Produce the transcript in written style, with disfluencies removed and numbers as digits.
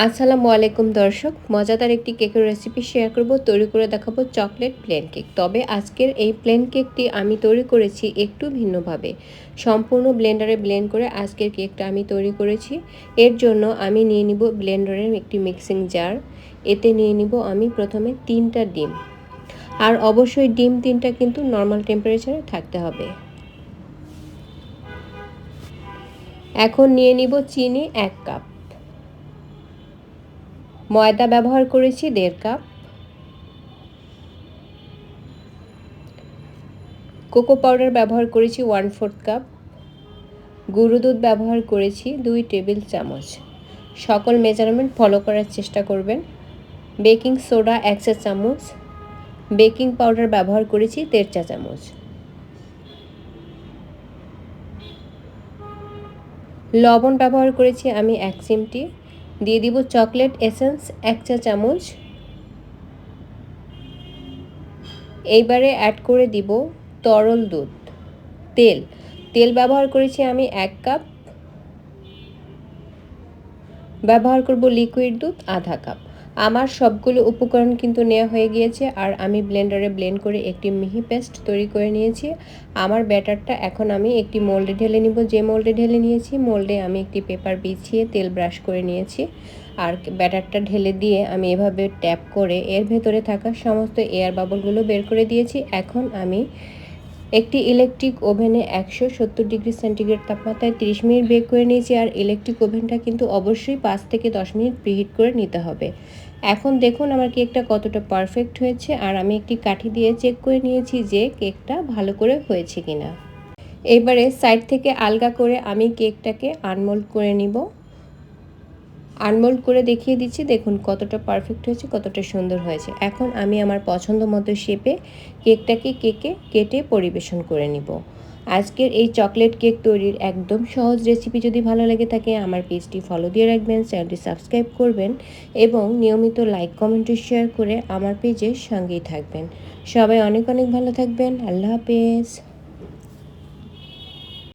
আসসালামু আলাইকুম দর্শক, মজাদার একটি কেকের রেসিপি শেয়ার করব। তৈরি করে দেখাবো চকলেট প্লেন কেক। তবে আজকের এই প্লেন কেকটি আমি তৈরি করেছি একটু ভিন্নভাবে। সম্পূর্ণ ব্লেন্ডারে ব্লেন্ড করে আজকের কেকটা আমি তৈরি করেছি। এর জন্য আমি নিয়ে নিব ব্লেন্ডারের একটি মিক্সিং জার। এতে নিয়ে নিব আমি প্রথমে 3টা ডিম। আর অবশ্যই ডিম 3টা কিন্তু নর্মাল টেম্পারেচারে থাকতে হবে। এখন নিয়ে নিব চিনি 1 কাপ, ময়দা ব্যবহার করেছি 1.5 কাপ, কোকো পাউডার ব্যবহার করেছি 1/4 কাপ, গুঁড়ো দুধ ব্যবহার করেছি 2 টেবিল চামচ। সকল মেজারমেন্ট ফলো করার চেষ্টা করবেন। বেকিং সোডা 1 চা চামচ, বেকিং পাউডার ব্যবহার করেছি 1.5 চা চামচ, লবণ ব্যবহার করেছি আমি 1 চিমটি। দিয়ে দিব চকলেট এসেন্স 1 চা চামচ। এইবারে অ্যাড করে দিব তরল দুধ, তেল ব্যবহার করেছি আমি 1 কাপ, ব্যবহার করব লিকুইড দুধ 1/2 কাপ। আমার সবগুলো উপকরণ কিন্তু নেওয়া হয়ে গিয়েছে আর আমি ব্লেন্ডারে ব্লেন্ড করে একটি মিহি পেস্ট তৈরি করে নিয়েছি। আমার ব্যাটারটা এখন আমি একটি মোল্ডে ঢেলে নিব। যে মোল্ডে ঢেলে নিয়েছি, মোল্ডে আমি একটি পেপার বিছিয়ে তেল ব্রাশ করে নিয়েছি। আর ব্যাটারটা ঢেলে দিয়ে আমি এভাবে ট্যাপ করে এর ভেতরে থাকা সমস্ত এয়ার বাবলগুলো বের করে দিয়েছি। এখন আমি একটি ইলেকট্রিক ওভেনে 170 ডিগ্রি সেন্টিগ্রেড তাপমাত্রায় 30 মিনিট বেক করে নিয়েছি। আর ইলেকট্রিক ওভেনটা কিন্তু অবশ্যই 5 থেকে 10 মিনিট প্রিহিট করে নিতে হবে। এখন দেখুন আমার কেকটা কতটা পারফেক্ট হয়েছে। আর আমি একটি কাঠি দিয়ে চেক করে নিয়েছি যে কেকটা ভালো করে হয়েছে কিনা। এবারে সাইড থেকে আলগা করে আমি কেকটাকে আনমোল্ড করে নিব। আনমোল্ড করে দেখিয়ে দিচ্ছি, দেখুন কতটা পারফেক্ট হয়েছে, কতটা সুন্দর হয়েছে। এখন আমি আমার পছন্দ মতো শেপে কেকটাকে কেটে পরিবেশন করে নিব। আজকের এই চকলেট কেক তৈরির একদম সহজ রেসিপি যদি ভালো লেগে থাকে আমার পেজটি ফলো দিয়ে রাখবেন, চ্যানেলটি সাবস্ক্রাইব করবেন এবং নিয়মিত লাইক কমেন্ট শেয়ার করে আমার পেজের সঙ্গেই থাকবেন। সবাই অনেক অনেক ভালো থাকবেন। আল্লাহ হাফেজ।